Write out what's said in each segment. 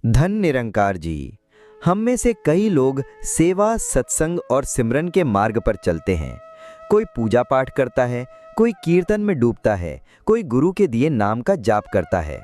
धन निरंकार जी, हम में से कई लोग सेवा, सत्संग और सिमरन के मार्ग पर चलते हैं। कोई पूजा पाठ करता है, कोई कीर्तन में डूबता है, कोई गुरु के दिए नाम का जाप करता है।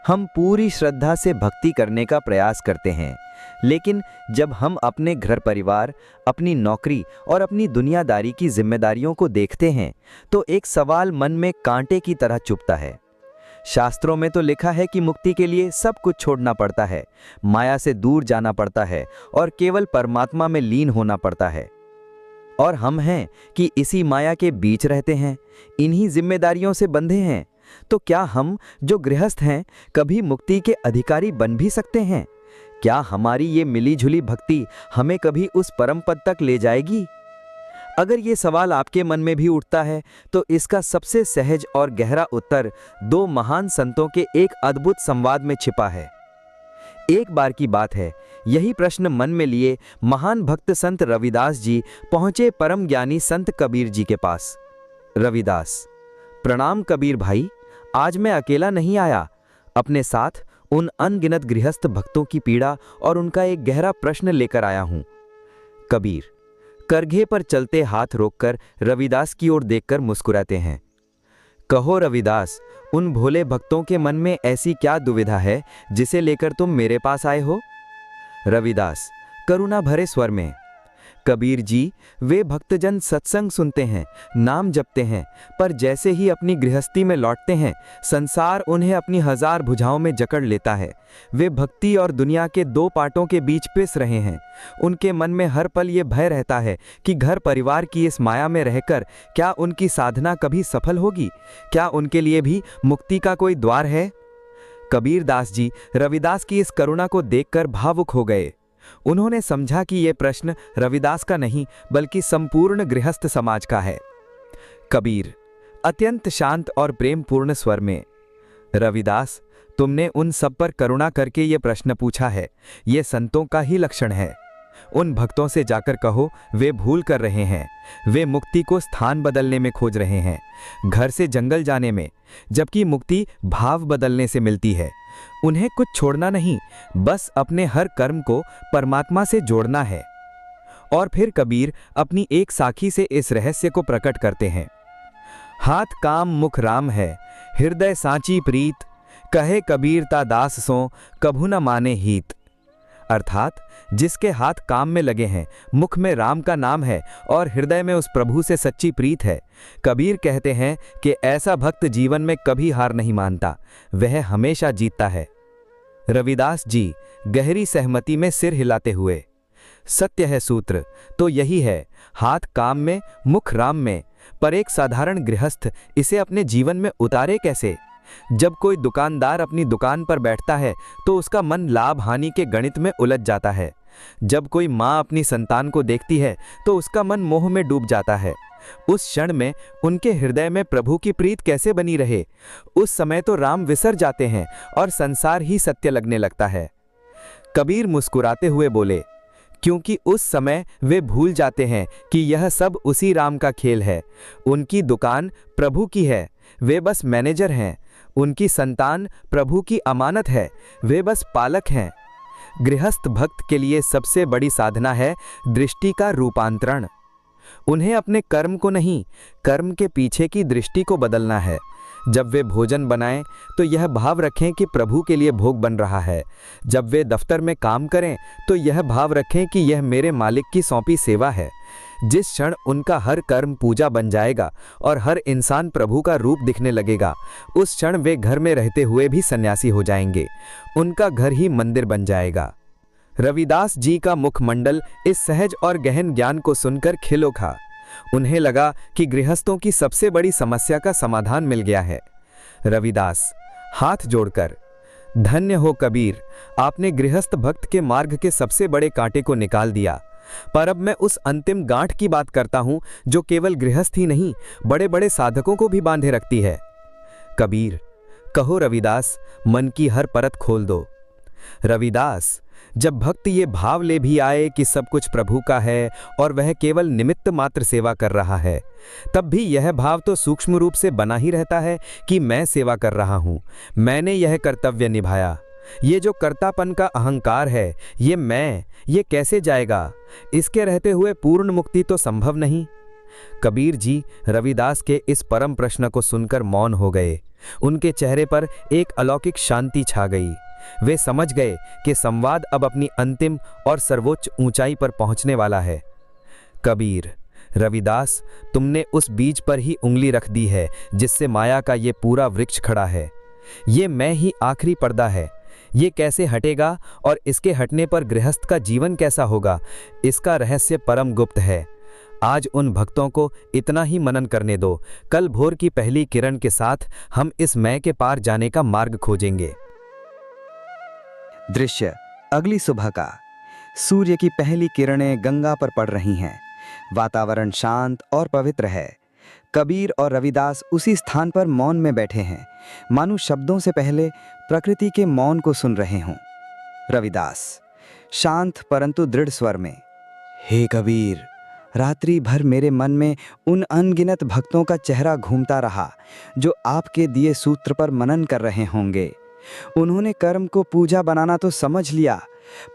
हम पूरी श्रद्धा से भक्ति करने का प्रयास करते हैं, लेकिन जब हम अपने घर परिवार, अपनी नौकरी और अपनी दुनियादारी की जिम्मेदारियों को देखते हैं, तो एक सवाल मन में कांटे की तरह चुभता है। शास्त्रों में तो लिखा है कि मुक्ति के लिए सब कुछ छोड़ना पड़ता है, माया से दूर जाना पड़ता है और केवल परमात्मा में लीन होना पड़ता है। और हम हैं कि इसी माया के बीच रहते हैं, इन्हीं जिम्मेदारियों से बंधे हैं। तो क्या हम जो गृहस्थ हैं कभी मुक्ति के अधिकारी बन भी सकते हैं? क्या हमारी ये मिलीजुली भक्ति हमें कभी उस परम पद तक ले जाएगी? अगर ये सवाल आपके मन में भी उठता है, तो इसका सबसे सहज और गहरा उत्तर दो महान संतों के एक अद्भुत संवाद में छिपा है। एक बार की बात है, यही प्रश्न मन में लिए महान भक्त संत रविदास जी पहुंचे परम ज्ञानी संत कबीर जी के पास। रविदास: प्रणाम कबीर भाई, आज मैं अकेला नहीं आया, अपने साथ उन अनगिनत गृहस्थ भक्तों की पीड़ा और उनका एक गहरा प्रश्न लेकर आया हूं। कबीर करघे पर चलते हाथ रोककर रविदास की ओर देखकर मुस्कुराते हैं। कहो रविदास, उन भोले भक्तों के मन में ऐसी क्या दुविधा है जिसे लेकर तुम मेरे पास आए हो? रविदास करुणा भरे स्वर में: कबीर जी, वे भक्तजन सत्संग सुनते हैं, नाम जपते हैं, पर जैसे ही अपनी गृहस्थी में लौटते हैं, संसार उन्हें अपनी हजार भुजाओं में जकड़ लेता है। वे भक्ति और दुनिया के दो पाटों के बीच पिस रहे हैं। उनके मन में हर पल ये भय रहता है कि घर परिवार की इस माया में रहकर क्या उनकी साधना कभी सफल होगी? क्या उनके लिए भी मुक्ति का कोई द्वार है? कबीर दास जी रविदास की इस करुणा को देखकर भावुक हो गए। उन्होंने समझा कि यह प्रश्न रविदास का नहीं, बल्कि संपूर्ण गृहस्थ समाज का है। कबीर अत्यंत शांत और प्रेमपूर्ण स्वर में: रविदास, तुमने उन सब पर करुणा करके ये प्रश्न पूछा है, ये संतों का ही लक्षण है। उन भक्तों से जाकर कहो, वे भूल कर रहे हैं, वे मुक्ति को स्थान बदलने में खोज रहे हैं, घर से जंगल जाने में, जबकि मुक्ति भाव बदलने से मिलती है। उन्हें कुछ छोड़ना नहीं, बस अपने हर कर्म को परमात्मा से जोड़ना है। और फिर कबीर अपनी एक साखी से इस रहस्य को प्रकट करते हैं: हाथ काम मुख राम है, हृदय सांची प्रीत, कहे कबीर ता दास सो कभू न माने हीत। अर्थात जिसके हाथ काम में लगे हैं, मुख में राम का नाम है और हृदय में उस प्रभु से सच्ची प्रीत है, कबीर कहते हैं कि ऐसा भक्त जीवन में कभी हार नहीं मानता, वह हमेशा जीतता है। रविदास जी गहरी सहमति में सिर हिलाते हुए: सत्य है सूत्र तो यही है, हाथ काम में मुख राम में, पर एक साधारण गृहस्थ इसे अपने जीवन में उतारे कैसे? जब कोई दुकानदार अपनी दुकान पर बैठता है तो उसका मन लाभ हानि के गणित में उलझ जाता है। जब कोई माँ अपनी संतान को देखती है तो उसका मन मोह में डूब जाता है। उस क्षण में उनके हृदय में प्रभु की प्रीत कैसे बनी रहे? उस समय तो राम विसर जाते हैं और संसार ही सत्य लगने लगता है। कबीर मुस्कुराते हुए बोले: क्योंकि उस समय वे भूल जाते हैं कि यह सब उसी राम का खेल है। उनकी दुकान प्रभु की है, वे बस मैनेजर हैं। उनकी संतान प्रभु की अमानत है, वे बस पालक हैं। गृहस्थ भक्त के लिए सबसे बड़ी साधना है दृष्टि का रूपांतरण। उन्हें अपने कर्म को नहीं, कर्म के पीछे की दृष्टि को बदलना है। जब वे भोजन बनाएं तो यह भाव रखें कि प्रभु के लिए भोग बन रहा है। जब वे दफ्तर में काम करें तो यह भाव रखें कि यह मेरे मालिक की सौंपी सेवा है। जिस क्षण उनका हर कर्म पूजा बन जाएगा और हर इंसान प्रभु का रूप दिखने लगेगा, उस क्षण वे घर में रहते हुए भी सन्यासी हो जाएंगे। उनका घर ही मंदिर बन जाएगा। रविदास जी का मुखमंडल इस सहज और गहन ज्ञान को सुनकर खिल उठा। उन्हें लगा कि गृहस्थों की सबसे बड़ी समस्या का समाधान मिल गया है। रविदास हाथ जोड़कर: धन्य हो कबीर, आपने गृहस्थ भक्त के मार्ग के सबसे बड़े कांटे को निकाल दिया। पर अब मैं उस अंतिम गांठ की बात करता हूं जो केवल गृहस्थ ही नहीं, बड़े बड़े साधकों को भी बांधे रखती है। कबीर: कहो रविदास, मन की हर परत खोल दो। रविदास: जब भक्त ये भाव ले भी आए कि सब कुछ प्रभु का है और वह केवल निमित्त मात्र सेवा कर रहा है, तब भी यह भाव तो सूक्ष्म रूप से बना ही रहता है कि मैं सेवा कर रहा हूं, मैंने यह कर्तव्य निभाया। ये जो कर्तापन का अहंकार है, ये कैसे जाएगा? इसके रहते हुए पूर्ण मुक्ति तो संभव नहीं। कबीर जी रविदास के इस परम प्रश्न को सुनकर मौन हो गए। उनके चेहरे पर एक अलौकिक शांति छा गई। वे समझ गए कि संवाद अब अपनी अंतिम और सर्वोच्च ऊंचाई पर पहुंचने वाला है। कबीर, रविदास, तुमने उस बीज पर ही उंगली रख दी है जिससे माया का ये पूरा वृक्ष खड़ा है। ये मैं ही आखिरी पर्दा है। ये कैसे हटेगा और इसके हटने पर गृहस्थ का जीवन कैसा होगा, इसका रहस्य परम गुप्त है। आज उन भक्तों को इतना ही मनन करने दो। कल भोर की पहली किरण के साथ हम इस मैं के पार जाने का मार्ग खोजेंगे। दृश्य अगली सुबह का। सूर्य की पहली किरणें गंगा पर पड़ रही हैं। वातावरण शांत और पवित्र है। कबीर और रविदास उसी स्थान पर मौन में बैठे हैं, मानो शब्दों से पहले प्रकृति के मौन को सुन रहे हों। रविदास शांत परंतु दृढ़ स्वर में, हे कबीर, रात्रि भर मेरे मन में उन अनगिनत भक्तों का चेहरा घूमता रहा जो आपके दिए सूत्र पर मनन कर रहे होंगे। उन्होंने कर्म को पूजा बनाना तो समझ लिया,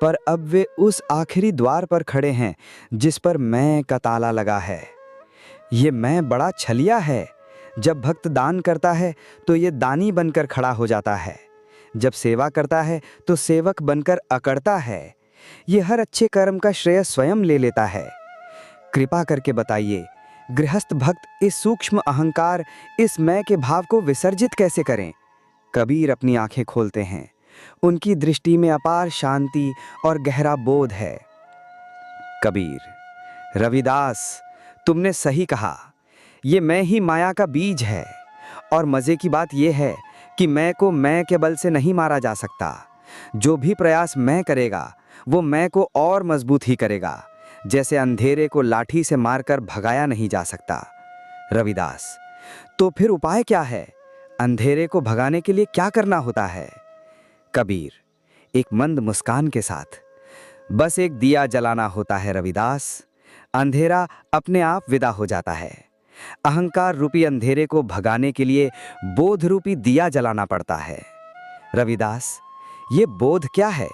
पर अब वे उस आखिरी द्वार पर खड़े हैं जिस पर मैं का ताला लगा है। ये मैं बड़ा छलिया है। जब भक्त दान करता है तो ये दानी बनकर खड़ा हो जाता है। जब सेवा करता है तो सेवक बनकर अकड़ता है। ये हर अच्छे कर्म का श्रेय स्वयं ले लेता है। कृपा करके बताइए, गृहस्थ भक्त इस सूक्ष्म अहंकार, इस मैं के भाव को विसर्जित कैसे करें? कबीर अपनी आंखें खोलते हैं। उनकी दृष्टि में अपार शांति और गहरा बोध है। कबीर, रविदास, तुमने सही कहा। ये मैं ही माया का बीज है। और मजे की बात यह है कि मैं को मैं के बल से नहीं मारा जा सकता। जो भी प्रयास मैं करेगा वो मैं को और मजबूत ही करेगा। जैसे अंधेरे को लाठी से मारकर भगाया नहीं जा सकता। रविदास, तो फिर उपाय क्या है? अंधेरे को भगाने के लिए क्या करना होता है? कबीर एक मंद मुस्कान के साथ, बस एक दिया जलाना होता है रविदास। अंधेरा अपने आप विदा हो जाता है। अहंकार रूपी अंधेरे को भगाने के लिए बोध रूपी दिया जलाना पड़ता है। रविदास, ये बोध क्या है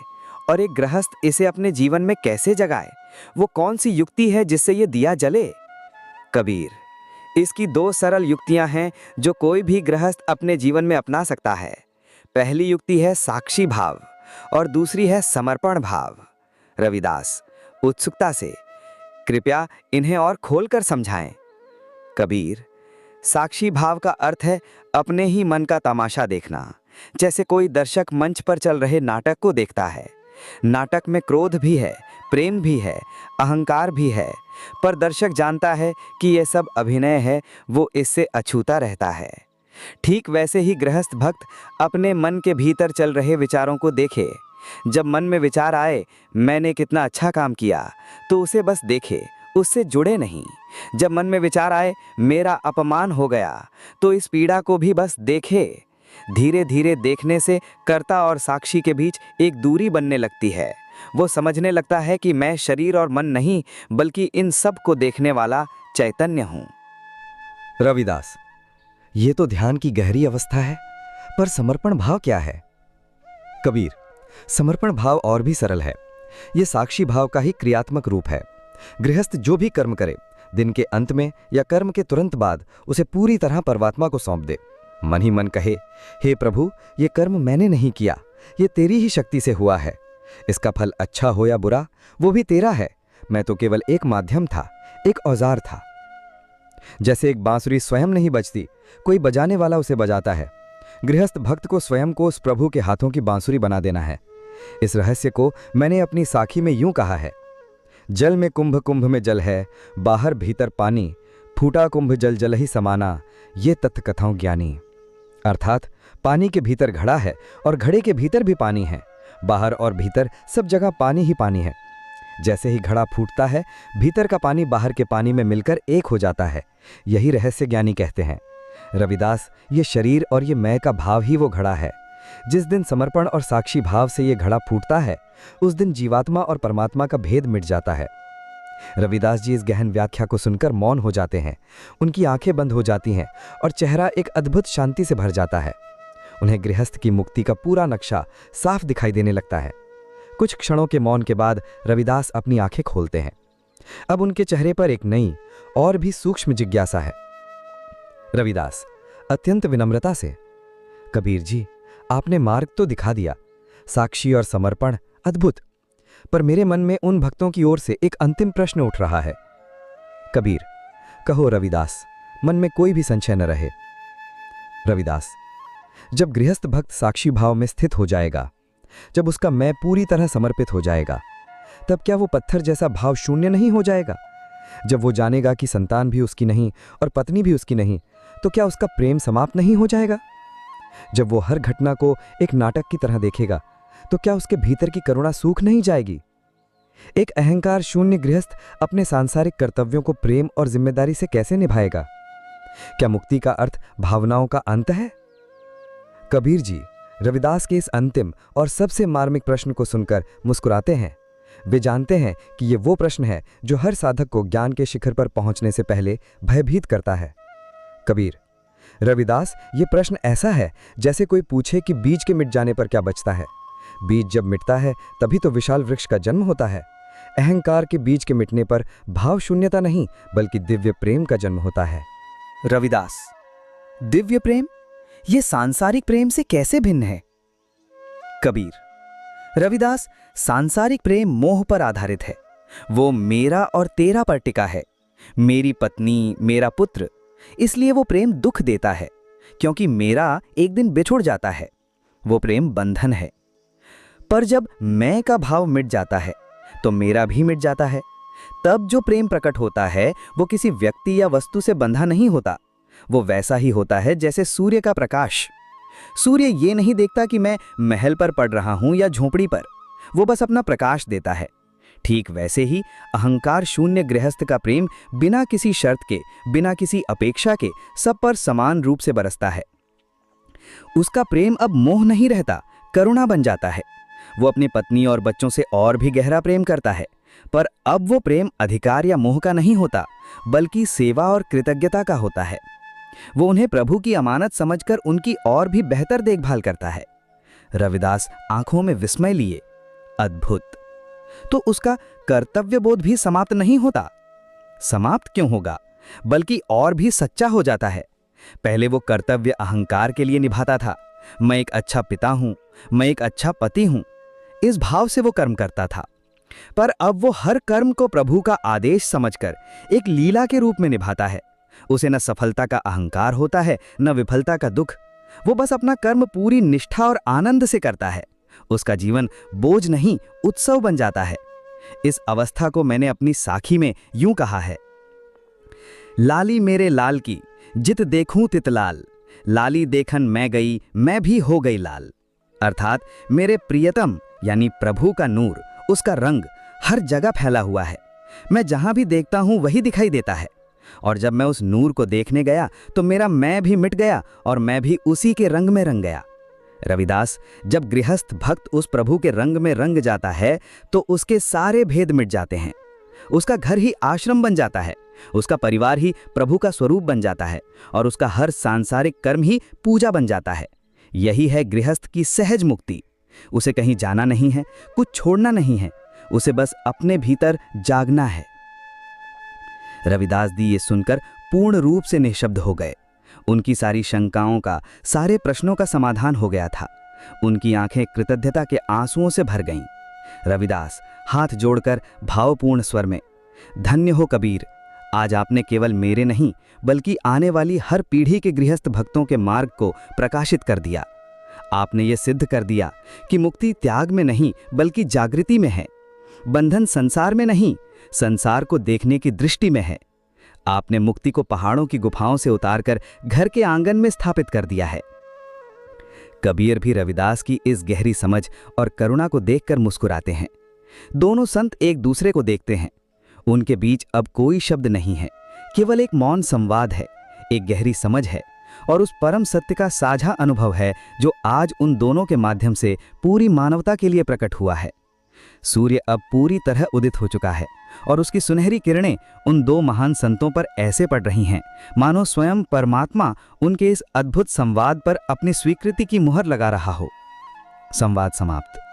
और एक गृहस्थ इसे अपने जीवन में कैसे जगाए? वो कौन सी युक्ति है जिससे ये दिया जले? कबीर, इसकी दो सरल युक्तियां हैं जो कोई भी गृहस्थ अपने जीवन में अपना सकता है। पहली युक्ति है साक्षी भाव और दूसरी है समर्पण भाव। रविदास उत्सुकता से, कृपया इन्हें और खोलकर समझाएं। कबीर, साक्षी भाव का अर्थ है अपने ही मन का तमाशा देखना। जैसे कोई दर्शक मंच पर चल रहे नाटक को देखता है। नाटक में क्रोध भी है, प्रेम भी है, अहंकार भी है, पर दर्शक जानता है कि यह सब अभिनय है, वो इससे अछूता रहता है। ठीक वैसे ही गृहस्थ भक्त अपने मन के भीतर चल रहे विचारों को देखे। जब मन में विचार आए मैंने कितना अच्छा काम किया, तो उसे बस देखे, उससे जुड़े नहीं। जब मन में विचार आए मेरा अपमान हो गया, तो इस पीड़ा को भी बस देखे। धीरे धीरे देखने से कर्ता और साक्षी के बीच एक दूरी बनने लगती है। वो समझने लगता है कि मैं शरीर और मन नहीं, बल्कि इन सब को देखने वाला चैतन्य हूँ। रविदास, ये तो ध्यान की गहरी अवस्था है, पर समर्पण भाव क्या है? कबीर, समर्पण भाव और भी सरल है। ये साक्षी भाव का ही क्रियात्मक रूप है। गृहस्थ जो भी कर्म करे, दिन के अंत में या कर्म के तुरंत बाद उसे पूरी तरह परमात्मा को सौंप दे। मन ही मन कहे, हे प्रभु, ये कर्म मैंने नहीं किया, ये तेरी ही शक्ति से हुआ है। इसका फल अच्छा हो या बुरा, वो भी तेरा है। मैं तो केवल एक माध्यम था, एक औजार था। जैसे एक बांसुरी स्वयं नहीं बजती, कोई बजाने वाला उसे बजाता है। गृहस्थ भक्त को स्वयं को उस प्रभु के हाथों की बांसुरी बना देना है। इस रहस्य को मैंने अपनी साखी में यूं कहा है, जल में कुंभ, कुंभ में जल है, बाहर भीतर पानी, फूटा कुंभ जल जल ही समाना, ये तत्व कथाओं ज्ञानी। अर्थात पानी के भीतर घड़ा है और घड़े के भीतर भी पानी है। बाहर और भीतर सब जगह पानी ही पानी है। जैसे ही घड़ा फूटता है, भीतर का पानी बाहर के पानी में मिलकर एक हो जाता है। यही रहस्य ज्ञानी कहते हैं। रविदास, ये शरीर और ये मैं का भाव ही वो घड़ा है। जिस दिन समर्पण और साक्षी भाव से ये घड़ा फूटता है, उस दिन जीवात्मा और परमात्मा का भेद मिट जाता है। रविदास जी इस गहन व्याख्या को सुनकर मौन हो जाते हैं। उनकी आंखें बंद हो जाती हैं और चेहरा एक अद्भुत शांति से भर जाता है। उन्हें गृहस्थ की मुक्ति का पूरा नक्शा साफ दिखाई देने लगता है। कुछ क्षणों के मौन के बाद रविदास अपनी आंखें खोलते हैं। अब उनके चेहरे पर एक नई और भी सूक्ष्म जिज्ञासा है। रविदास अत्यंत विनम्रता से, कबीर जी, आपने मार्ग तो दिखा दिया, साक्षी और समर्पण अद्भुत, पर मेरे मन में उन भक्तों की ओर से एक अंतिम प्रश्न उठ रहा है। कबीर, कहो रविदास, मन में कोई भी संशय न रहे। रविदास, जब गृहस्थ भक्त साक्षी भाव में स्थित हो जाएगा, जब उसका मैं पूरी तरह समर्पित हो जाएगा, तब क्या वो पत्थर जैसा भाव शून्य नहीं हो जाएगा? जब वो जानेगा कि संतान भी उसकी नहीं और पत्नी भी उसकी नहीं, तो क्या उसका प्रेम समाप्त नहीं हो जाएगा? जब वो हर घटना को एक नाटक की तरह देखेगा, तो क्या उसके भीतर की करुणा सूख नहीं जाएगी? एक अहंकार शून्य गृहस्थ अपने सांसारिक कर्तव्यों को प्रेम और जिम्मेदारी से कैसे निभाएगा? क्या मुक्ति का अर्थ भावनाओं का अंत है? कबीर जी रविदास के इस अंतिम और सबसे मार्मिक प्रश्न को सुनकर मुस्कुराते हैं। वे जानते हैं कि ये वो प्रश्न है जो हर साधक को ज्ञान के शिखर पर पहुंचने से पहले भयभीत करता है। कबीर, रविदास, ये प्रश्न ऐसा है जैसे कोई पूछे कि बीज के मिट जाने पर क्या बचता है। बीज जब मिटता है तभी तो विशाल वृक्ष का जन्म होता है। अहंकार के बीज के मिटने पर भाव शून्यता नहीं बल्कि दिव्य प्रेम का जन्म होता है। रविदास, दिव्य प्रेम ये सांसारिक प्रेम से कैसे भिन्न है? कबीर, रविदास, सांसारिक प्रेम मोह पर आधारित है। वो मेरा और तेरा पर टिका है, मेरी पत्नी, मेरा पुत्र। इसलिए वो प्रेम दुख देता है, क्योंकि मेरा एक दिन बिछुड़ जाता है। वो प्रेम बंधन है। पर जब मैं का भाव मिट जाता है तो मेरा भी मिट जाता है। तब जो प्रेम प्रकट होता है वो किसी व्यक्ति या वस्तु से बंधा नहीं होता। वो वैसा ही होता है जैसे सूर्य का प्रकाश। सूर्य ये नहीं देखता कि मैं महल पर पड़ रहा हूं या झोंपड़ी पर, वो बस अपना प्रकाश देता है। ठीक वैसे ही अहंकार शून्य गृहस्थ का प्रेम बिना किसी शर्त के, बिना किसी अपेक्षा के सब पर समान रूप से बरसता है। उसका प्रेम अब मोह नहीं रहता, करुणा बन जाता है। वो अपनी पत्नी और बच्चों से और भी गहरा प्रेम करता है, पर अब वो प्रेम अधिकार या मोह का नहीं होता, बल्कि सेवा और कृतज्ञता का होता है। वो उन्हें प्रभु की अमानत समझकर उनकी और भी बेहतर देखभाल करता है। रविदास आंखों में विस्मय लिए, अद्भुत! तो उसका कर्तव्य बोध भी समाप्त नहीं होता। समाप्त क्यों होगा, बल्कि और भी सच्चा हो जाता है। पहले वो कर्तव्य अहंकार के लिए निभाता था। मैं एक अच्छा पिता हूं, मैं एक अच्छा पति हूं, इस भाव से वो कर्म करता था। पर अब वो हर कर्म को प्रभु का आदेश समझकर एक लीला के रूप में निभाता है। उसे न सफलता का अहंकार होता है, न विफलता का दुख। वो बस अपना कर्म पूरी निष्ठा और आनंद से करता है। उसका जीवन बोझ नहीं, उत्सव बन जाता है। इस अवस्था को मैंने अपनी साखी में यूं कहा है, लाली मेरे लाल की जित देखूं तित लाल, लाली देखन मैं गई, मैं भी हो गई लाल। अर्थात मेरे प्रियतम यानी प्रभु का नूर, उसका रंग हर जगह फैला हुआ है। मैं जहां भी देखता हूं वही दिखाई देता है। और जब मैं उस नूर को देखने गया तो मेरा मैं भी मिट गया और मैं भी उसी के रंग में रंग गया। रविदास, जब गृहस्थ भक्त उस प्रभु के रंग में रंग जाता है तो उसके सारे भेद मिट जाते हैं। उसका घर ही आश्रम बन जाता है, उसका परिवार ही प्रभु का स्वरूप बन जाता है और उसका हर सांसारिक कर्म ही पूजा बन जाता है। यही है गृहस्थ की सहज मुक्ति। उसे कहीं जाना नहीं है, कुछ छोड़ना नहीं है, उसे बस अपने भीतर जागना है। रविदास जी ये सुनकर पूर्ण रूप से निःशब्द हो गए। उनकी सारी शंकाओं का, सारे प्रश्नों का समाधान हो गया था। उनकी आंखें कृतज्ञता के आंसुओं से भर गईं। रविदास हाथ जोड़कर भावपूर्ण स्वर में, धन्य हो कबीर, आज आपने केवल मेरे नहीं बल्कि आने वाली हर पीढ़ी के गृहस्थ भक्तों के मार्ग को प्रकाशित कर दिया। आपने ये सिद्ध कर दिया कि मुक्ति त्याग में नहीं बल्कि जागृति में है। बंधन संसार में नहीं, संसार को देखने की दृष्टि में है। आपने मुक्ति को पहाड़ों की गुफाओं से उतारकर घर के आंगन में स्थापित कर दिया है। कबीर भी रविदास की इस गहरी समझ और करुणा को देखकर मुस्कुराते हैं। दोनों संत एक दूसरे को देखते हैं। उनके बीच अब कोई शब्द नहीं है, केवल एक मौन संवाद है, एक गहरी समझ है और उस परम सत्य का साझा अनुभव है जो आज उन दोनों के माध्यम से पूरी मानवता के लिए प्रकट हुआ है। सूर्य अब पूरी तरह उदित हो चुका है और उसकी सुनहरी किरणें उन दो महान संतों पर ऐसे पड़ रही हैं मानो स्वयं परमात्मा उनके इस अद्भुत संवाद पर अपनी स्वीकृति की मुहर लगा रहा हो। संवाद समाप्त।